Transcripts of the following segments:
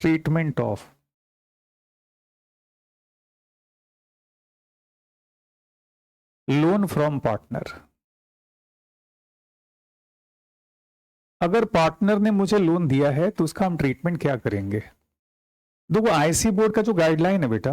Treatment of loan from partner. अगर partner ने मुझे लोन दिया है तो उसका हम ट्रीटमेंट क्या करेंगे? देखो आईसी बोर्ड का जो गाइडलाइन है बेटा,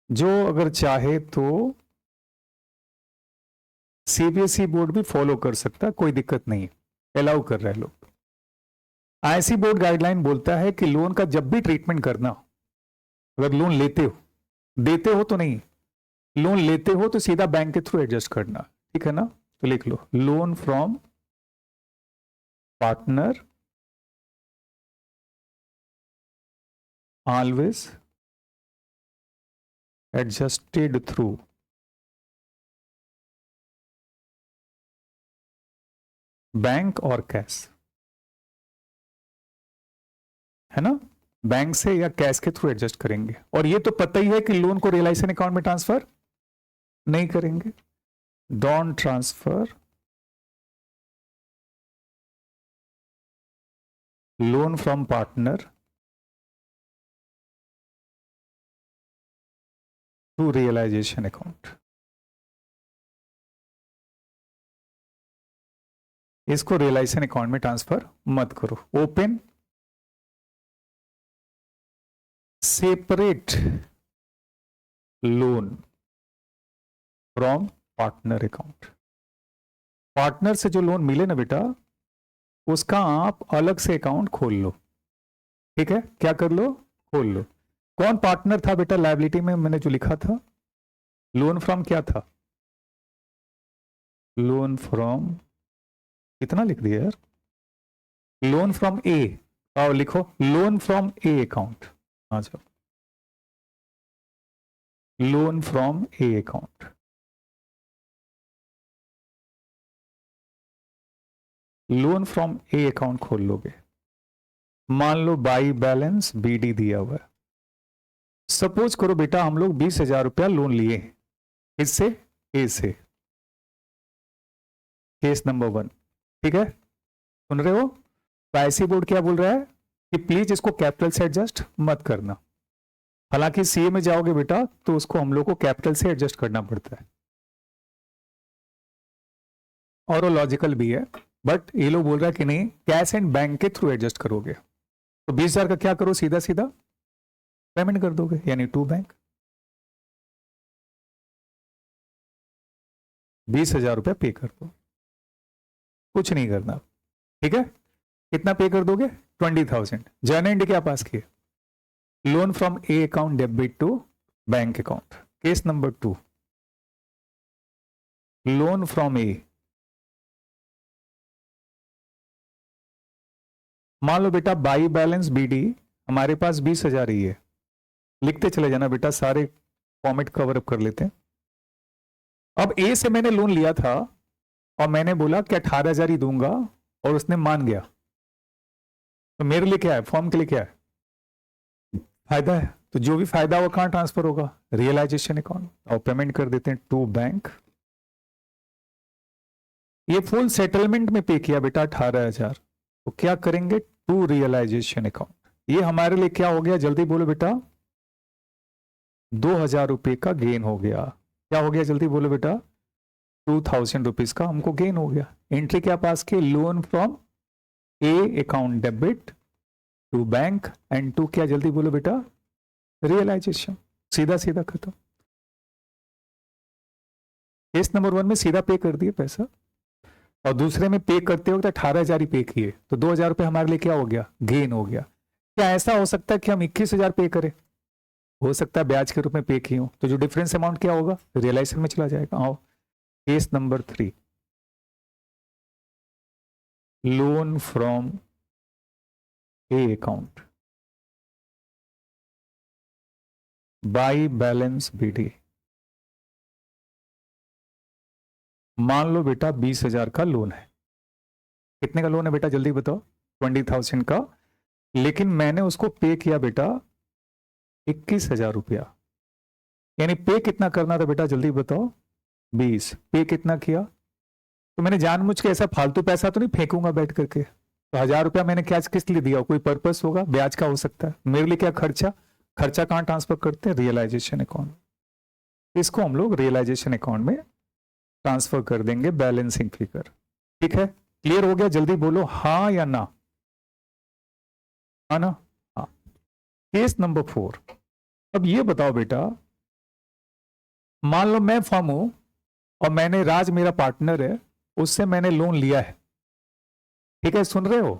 जो अगर चाहे तो सीबीएसई बोर्ड भी फॉलो कर सकता है, कोई दिक्कत नहीं, अलाउ कर रहे हैं लोग। आईसी बोर्ड गाइडलाइन बोलता है कि लोन का जब भी ट्रीटमेंट करना, अगर लोन लेते हो, देते हो तो नहीं, लोन लेते हो तो सीधा बैंक के थ्रू एडजस्ट करना, ठीक है ना? तो लिख लो, loan from partner always adjusted through bank और कैश, है ना? बैंक से या कैश के थ्रू एडजस्ट करेंगे। और ये तो पता ही है कि लोन को रियलाइजेशन अकाउंट में ट्रांसफर नहीं करेंगे। Don't transfer loan from partner to realization account. इसको रियलाइजेशन अकाउंट में ट्रांसफर मत करो। Open separate loan from partner account. Partner से जो लोन मिले ना बेटा, उसका आप अलग से अकाउंट खोल लो, ठीक है? क्या कर लो? खोल लो। कौन पार्टनर था बेटा लायबिलिटी में? मैंने जो लिखा था लोन फ्रॉम, क्या था? लोन फ्रॉम, कितना लिख दिया यार? लोन फ्रॉम ए, आओ लिखो लोन फ्रॉम ए अकाउंट। आ जाओ, loan from A account. Loan from A account खोल लोगे। मान लो बाई बैलेंस बीडी दिया हुआ है। सपोज करो बेटा हम लोग 20,000 रुपया लोन लिए, इससे ए से, केस नंबर 1, ठीक है? सुन रहे हो? आईसी बोर्ड क्या बोल रहा है कि प्लीज इसको कैपिटल से एडजस्ट मत करना। हालांकि सीए में जाओगे बेटा तो उसको हम लोग को कैपिटल से एडजस्ट करना पड़ता है, और वो लॉजिकल भी है, बट ये लोग बोल रहा है कि नहीं, कैश एंड बैंक के थ्रू एडजस्ट करोगे। तो 20,000 का क्या करो, सीधा सीधा पेमेंट कर दोगे, यानी टू बैंक। 20,000 रुपया पे कर दो, कुछ नहीं करना, ठीक है? कितना पे कर दोगे? 20,000। जर्न एंड क्या पास किए? Loan from A account debit to bank account. Case number 2, loan from A. मान लो बेटा बाई बैलेंस बीडी हमारे पास 20,000 ही है। लिखते चले जाना बेटा, सारे फॉर्मेट कवर अप कर लेते हैं। अब ए से मैंने लोन लिया था और मैंने बोला कि 18,000 ही दूंगा, और उसने मान गया, तो मेरे लिए क्या है? फॉर्म के लिए क्या है? फायदा है। तो जो भी फायदा वो कहां ट्रांसफर होगा? Realization account. और पेमेंट कर देते हैं टू बैंक। ये फुल सेटलमेंट में पे किया बेटा 18,000, तो क्या करेंगे? To realization account. ये हमारे लिए क्या हो गया? जल्दी बोलो बेटा। 2,000 रुपए का गेन हो गया। क्या हो गया? जल्दी बोलो बेटा। 2,000 रुपीज का हमको गेन हो गया। एंट्री क्या पास की? Loan from A account debit to bank, and to क्या? जल्दी बोलो बेटा। रियलाइजेशन। सीधा सीधा खत्म। केस नंबर 1 में सीधा पे कर दिए पैसा, और दूसरे में पे करते वक्त 18,000 ही पे किए, तो 2,000 रुपए हमारे लिए क्या हो गया? गेन हो गया। क्या ऐसा हो सकता है कि हम 21,000 पे करें? हो सकता है ब्याज के रूप में पे किए हो, तो जो डिफरेंस अमाउंट क्या होगा? रियलाइजेशन में चला जाएगा। आओ case number 3, loan from A account by balance BD. मान लो बेटा 20,000 का लोन है। कितने का लोन है बेटा? जल्दी बताओ। 20,000 का। लेकिन मैंने उसको पे किया बेटा 21,000 रुपया। यानी पे कितना करना था बेटा? जल्दी बताओ। 20। पे कितना किया? तो मैंने जानबूझ के ऐसा फालतू पैसा तो नहीं फेंकूंगा बैठ करके, तो 1000 रुपया मैंने क्या किस लिए दिया, कोई पर्पस होगा, ब्याज का हो सकता है। मेरे लिए क्या खर्चा, खर्चा कहाँ ट्रांसफर करते हैं, रियलाइजेशन अकाउंट। इसको हम लोग रियलाइजेशन अकाउंट में ट्रांसफर कर देंगे, बैलेंसिंग फिगर। ठीक है, क्लियर हो गया? जल्दी बोलो हाँ या ना, हाँ ना? हाँ। Case number 4। अब ये बताओ बेटा, मान लो मैं फर्म हूं और मैंने, राज मेरा पार्टनर है, उससे मैंने लोन लिया है। ठीक है, सुन रहे हो?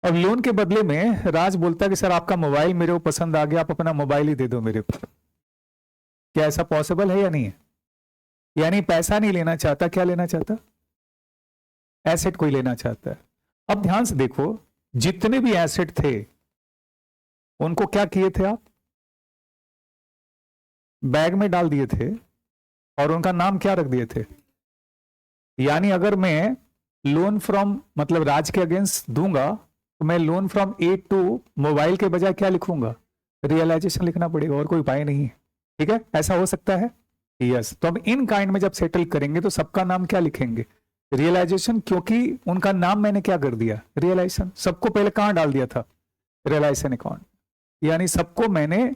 अब लोन के बदले में राज बोलता है कि सर आपका मोबाइल मेरे को पसंद आ गया, आप अपना मोबाइल ही दे दो मेरे को। क्या ऐसा पॉसिबल है या नहीं है? यानी पैसा नहीं लेना चाहता, क्या लेना चाहता, एसेट कोई लेना चाहता है। अब ध्यान से देखो, जितने भी एसेट थे उनको क्या किए थे आप, बैग में डाल दिए थे और उनका नाम क्या रख दिए थे। यानी अगर मैं लोन फ्रॉम मतलब राज के अगेंस्ट दूंगा तो मैं loan from A to mobile के बजाय क्या लिखूंगा, रियलाइजेशन लिखना पड़ेगा, और कोई उपाय नहीं है। ठीक है, ऐसा हो सकता है? यस। तो अब इन काइंड में जब सेटल करेंगे तो सबका नाम क्या लिखेंगे, रियलाइजेशन, क्योंकि उनका नाम मैंने क्या कर दिया, रियलाइजेशन। सबको पहले कहां डाल दिया था, रियलाइजेशन अकाउंट। यानी सबको मैंने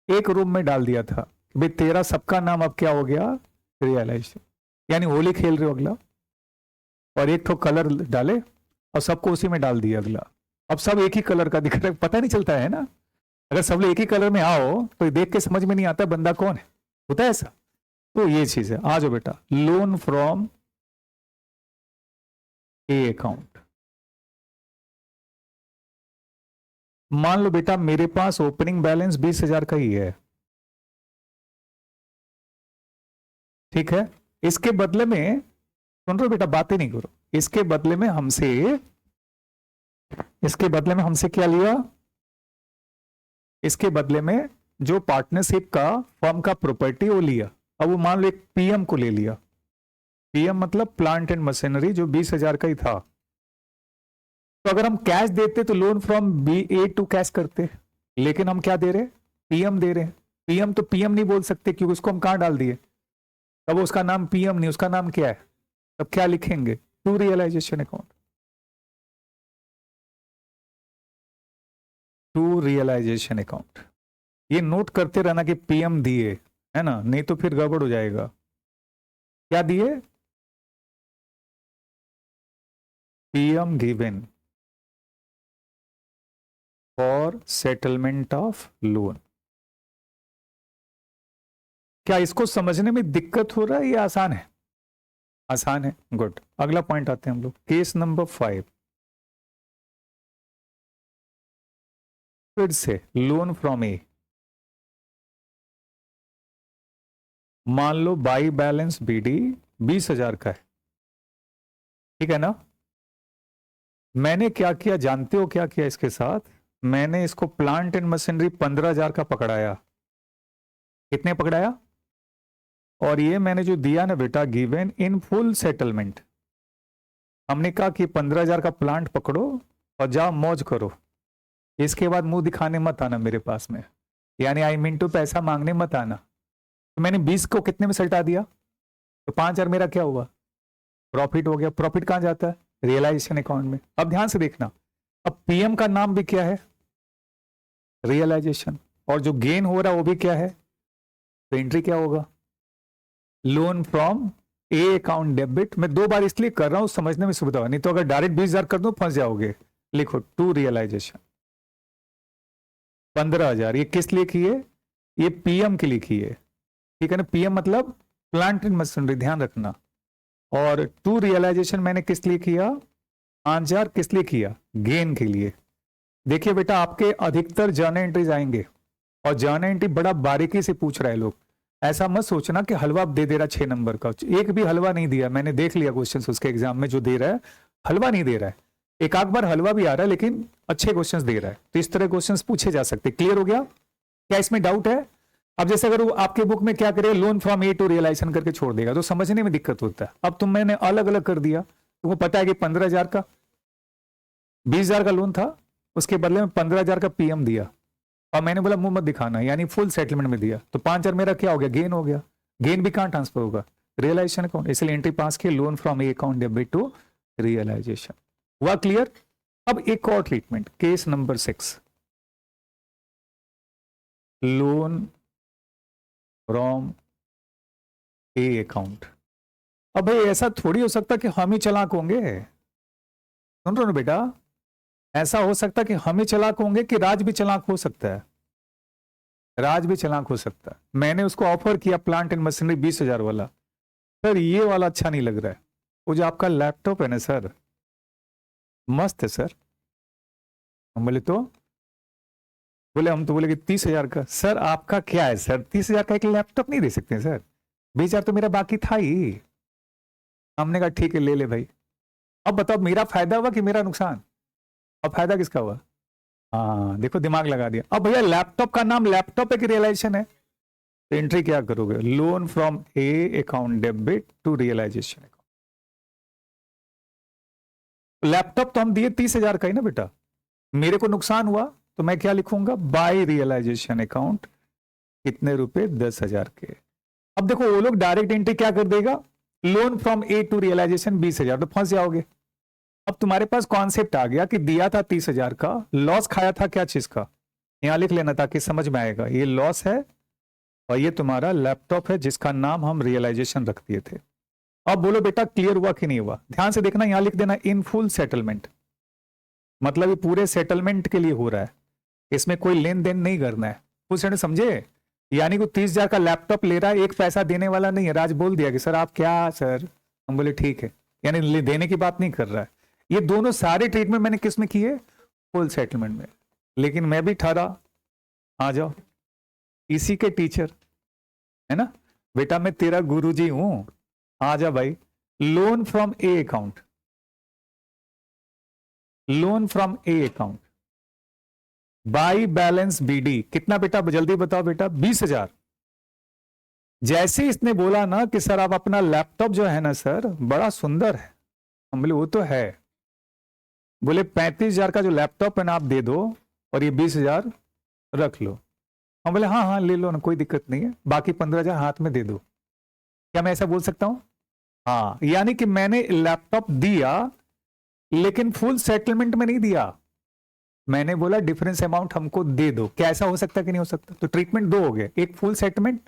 एक रूम में डाल दिया था, भाई तेरा सबका नाम अब क्या हो गया, रियलाइजेशन। यानी होली खेल रहे हो अगला, और एक तो कलर डाले और सबको उसी में डाल दिया अगला। अब सब एक ही कलर का दिख रहा है, पता नहीं चलता है ना। अगर सब लोग एक ही कलर में आओ तो देख के समझ में नहीं आता बंदा कौन है, होता है ऐसा। तो ये चीज है। आ जाओ बेटा, लोन फ्रॉम ए अकाउंट। मान लो बेटा मेरे पास ओपनिंग बैलेंस 20,000 का ही है। ठीक है, इसके बदले में, सुन रहे हो बेटा, बातें नहीं करो। इसके बदले में हमसे क्या लिया, इसके बदले में जो पार्टनरशिप का फर्म का प्रॉपर्टी वो लिया। अब वो मान लो एक पीएम को ले लिया, पीएम मतलब प्लांट एंड मशीनरी, जो 20,000 का ही था। तो अगर हम कैश देते तो loan from B A to cash करते, लेकिन हम क्या दे रहे हैं, पीएम दे रहे हैं। पीएम तो पीएम नहीं बोल सकते क्योंकि उसको हम कहां डाल दिए, तब उसका नाम पीएम नहीं, उसका नाम क्या है, तब क्या लिखेंगे, to realization account, to realization account. ये नोट करते रहना कि पीएम दिए, है ना, नहीं तो फिर गड़बड़ हो जाएगा। क्या दिए, PM given for settlement of loan. क्या इसको समझने में दिक्कत हो रहा है या आसान है? आसान है, गुड। अगला पॉइंट आते हैं हम लोग, केस नंबर 5। फिर से लोन फ्रॉम ए। मान लो बाई बैलेंस बीडी 20,000 का है। ठीक है ना, मैंने क्या किया जानते हो, क्या किया इसके साथ, मैंने इसको प्लांट एंड मशीनरी 15,000 का पकड़ाया। कितने पकड़ाया, और ये मैंने जो दिया ना बेटा, गिवन इन फुल सेटलमेंट। हमने कहा कि 15,000 का प्लांट पकड़ो और जाओ मौज करो, इसके बाद मुंह दिखाने मत आना मेरे पास में, यानी आई मीन टू पैसा मांगने मत आना। तो मैंने 20 को कितने में सल्टा दिया, तो 5,000 मेरा क्या हुआ, प्रॉफिट हो गया। प्रॉफिट कहां जाता है, रियलाइजेशन अकाउंट में। अब ध्यान से देखना, अब पीएम का नाम भी क्या है, रियलाइजेशन, और जो गेन हो रहा है वो भी क्या है, तो एंट्री क्या होगा, loan from A account debit. मैं 2 बार इसलिए कर रहा हूं समझने में सुविधा हो, नहीं तो अगर डायरेक्ट 20,000 कर दूं फंस जाओगे। लिखो टू रियलाइजेशन 15,000, ये किस लिए किए, ये पीएम के लिए किए। ठीक है ना, पीएम मतलब प्लांट एंड मशीनरी, ध्यान रखना। और टू रियलाइजेशन मैंने किस लिए किया, 5,000 किस लिए किया, गेन के लिए। देखिए बेटा, आपके अधिकतर जर्नल एंट्रीज आएंगे और जर्नल एंट्री बड़ा बारीकी से पूछ रहे हैं लोग। ऐसा मत सोचना कि हलवा दे दे रहा 6 नंबर का, एक भी हलवा नहीं दिया। मैंने देख लिया क्वेश्चन उसके एग्जाम में, जो दे रहा है हलवा नहीं दे रहा है। एक आध बार हलवा भी आ रहा है लेकिन अच्छे क्वेश्चंस दे रहा है। तो इस तरह क्वेश्चंस पूछे जा सकते। क्लियर हो गया, क्या इसमें डाउट है? अब जैसे अगर वो आपके बुक में क्या करे, loan from A to realization करके छोड़ देगा तो समझने में दिक्कत होता है। अब तुम मैंने अलग अलग कर दिया, तुमको पता है कि 15,000 का 20,000 का लोन था, उसके बदले में 15,000 का पीएम दिया, और मैंने बोला मुंह मत दिखाना, यानी फुल सेटलमेंट में दिया। तो 5,000 मेरा क्या हो गया, गेन हो गया। गेन भी कहां ट्रांसफर होगा, रियलाइजेशन अकाउंट, इसलिए एंट्री पास की, loan from A account debit to realization. हुआ क्लियर? अब एक और treatment, case number 6, loan from A account. अब भाई ऐसा थोड़ी हो सकता कि हम ही चालाक होंगे, सुन रहे हो बेटा? ऐसा हो सकता कि हम ही चालाक होंगे कि राज भी चालाक हो सकता है, राज भी चालाक हो सकता है। मैंने उसको ऑफर किया प्लांट एंड मशीनरी 20,000 वाला, सर ये वाला अच्छा नहीं लग रहा है। वो जो आपका लैपटॉप है ना सर, मस्त है सर। हम बोले तो बोले, हम तो बोले कि 30,000 का। सर आपका क्या है सर, 30,000 का एक लैपटॉप नहीं दे सकते सर, 20,000 तो मेरा बाकी था ही। हमने कहा ठीक है ले ले भाई। अब बताओ मेरा फायदा हुआ कि मेरा नुकसान? अब फायदा किसका हुआ? हाँ देखो दिमाग लगा दिया। अब भैया लैपटॉप का नाम लैपटॉप है कि रियलाइजेशन है? तो एंट्री क्या करोगे? Loan from A account debit to realization account. Laptop तो हम दिए 30,000 का ही ना बेटा, मेरे को नुकसान हुआ तो मैं क्या लिखूंगा? बाय रियलाइजेशन अकाउंट कितने रुपए? 10,000 के। अब देखो वो लोग डायरेक्ट एंट्री क्या कर देगा, loan from A to realization 20,000, तो फंस जाओगे। अब तुम्हारे पास कॉन्सेप्ट आ गया कि दिया था 30,000 का, लॉस खाया था क्या चीज का, यहां लिख लेना ताकि समझ में आएगा। ये लॉस है और ये तुम्हारा लैपटॉप है जिसका नाम हम रियलाइजेशन रख दिए थे। अब बोलो बेटा क्लियर हुआ कि नहीं हुआ? ध्यान से देखना, यहां लिख देना इन फुल सेटलमेंट, मतलब ये पूरे सेटलमेंट के लिए हो रहा है, इसमें कोई लेन देन नहीं करना है। फुल सेटलमेंट समझे? यानी कि 30,000 का लैपटॉप ले रहा है, एक पैसा देने वाला नहीं है। राज बोल दिया कि सर आप क्या सर, हम बोले ठीक है, यानी देने की बात नहीं कर रहा है। ये दोनों सारे ट्रीटमेंट मैंने किस में किए? फुल सेटलमेंट में। लेकिन मैं भी ठहरा, आ जाओ, इसी के टीचर है ना बेटा, मैं तेरा गुरुजी हूं, आ जा भाई। Loan from A account, loan from A account by balance BD कितना बेटा? जल्दी बताओ बेटा। 20,000। जैसे इसने बोला ना कि सर आप अपना लैपटॉप जो है ना सर बड़ा सुंदर है, हम बोले वो तो है। बोले 35,000 का जो लैपटॉप है ना आप दे दो और ये 20,000 रख लो। हम बोले हाँ हाँ ले लो ना, कोई दिक्कत नहीं है, बाकी 15,000 हाथ में दे दो। क्या मैं ऐसा बोल सकता हूं? हाँ, यानी कि मैंने लैपटॉप दिया लेकिन फुल सेटलमेंट में नहीं दिया, मैंने बोला डिफरेंस अमाउंट हमको दे दो। क्या ऐसा हो सकता कि नहीं हो सकता? तो ट्रीटमेंट दो हो गए, एक फुल सेटलमेंट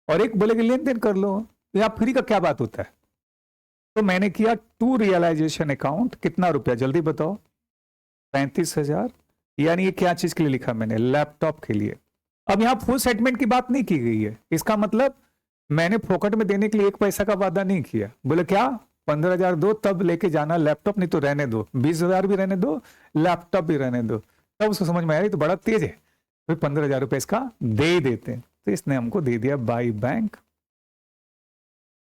और एक बोले कि लेन देन कर लो। तो यहाँ फ्री का क्या बात होता है? तो मैंने किया टू रियलाइजेशन अकाउंट, कितना रुपया जल्दी बताओ? 35,000। यानी ये क्या चीज के लिए लिखा मैंने? लैपटॉप के लिए। अब यहां फुल सेटलमेंट की बात नहीं की गई है, इसका मतलब मैंने फोकट में देने के लिए एक पैसा का वादा नहीं किया। बोले क्या 15,000 दो तब लेके जाना लैपटॉप, नहीं तो रहने दो, 20,000 भी रहने दो, लैपटॉप भी रहने दो। तब उसको समझ में आया तो बड़ा तेज है, फिर 15,000 रुपए इसका दे ही देते हैं। तो इसने हमको दे दिया बाई बैंक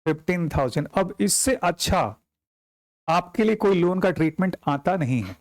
15,000। अब इससे अच्छा आपके लिए कोई लोन का ट्रीटमेंट आता नहीं है।